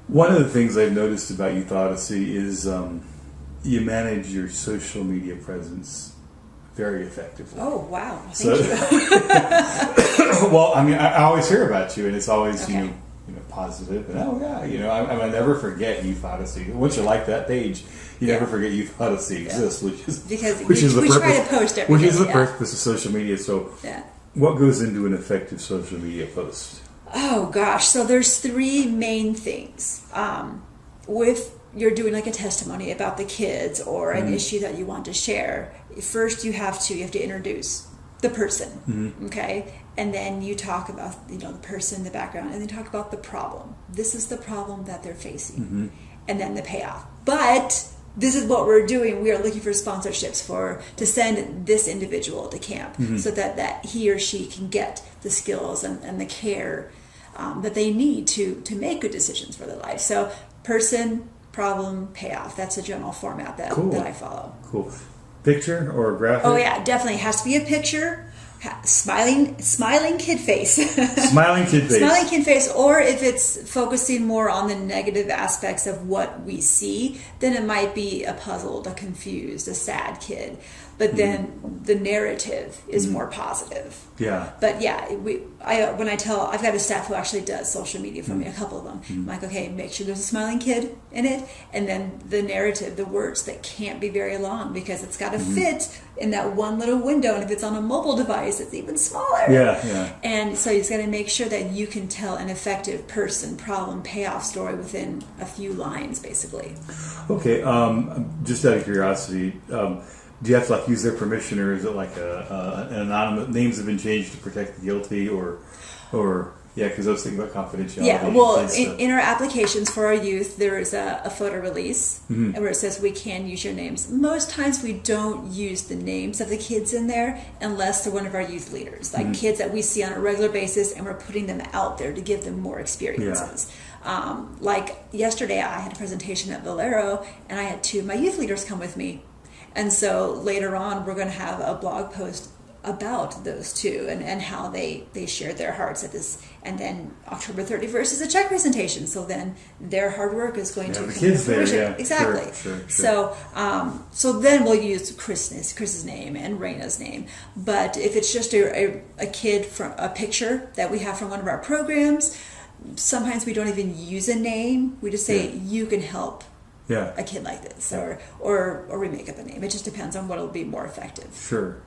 One of the things I've noticed about Youth Odyssey is you manage your social media presence very effectively. Oh, wow. So, Thank you. well, I mean, I always hear about you, and it's always, Okay. positive. And I never forget Youth Odyssey. Once you like that page, you never forget Youth Odyssey exists, Because which is the we purpose, try to post every which day, is the yeah. purpose of social media. So, Yeah. what goes into an effective social media post? Oh gosh, so there's three main things. With you're doing like a testimony about the kids or an issue that you want to share, first you have to introduce the person, okay, and then you talk about the person, the background, and then talk about the problem. This is the problem that they're facing, and then the payoff. But this is what we're doing. We are looking for sponsorships to send this individual to camp so that he or she can get the skills and the care that they need to make good decisions for their life. So person, problem, payoff. That's a general format that I follow. Cool. Picture or graphic? Oh yeah, definitely. It has to be a picture. Smiling kid face. Smiling kid face. Smiling kid face. Or if it's focusing more on the negative aspects of what we see, then it might be a puzzled, a confused, a sad kid. But then the narrative is more positive. Yeah. But yeah, I've got a staff who actually does social media for me, a couple of them. I'm like, okay, make sure there's a smiling kid in it, and then the narrative, the words that can't be very long because it's got to fit in that one little window, and if it's on a mobile device, it's even smaller. Yeah. And so you just got to make sure that you can tell an effective person, problem, payoff story within a few lines, basically. Okay. Just out of curiosity. Do you have to use their permission, or is it like an anonymous? Names have been changed to protect the guilty, or because I was thinking about confidentiality. Yeah, well, in our applications for our youth, there is a photo release where it says we can use your names. Most times we don't use the names of the kids in there unless they're one of our youth leaders, like kids that we see on a regular basis, and we're putting them out there to give them more experiences. Like yesterday, I had a presentation at Valero, and I had two of my youth leaders come with me. And so later on, we're going to have a blog post about those two and how they shared their hearts at this. And then October 31st is a check presentation. So then their hard work is going to the come kids to fruition. there, yeah. Exactly. Sure. So then we'll use Chris's name and Raina's name. But if it's just a kid from a picture that we have from one of our programs, sometimes we don't even use a name. We just say, you can help a kid like this, or we make up a name. It just depends on what will be more effective. Sure.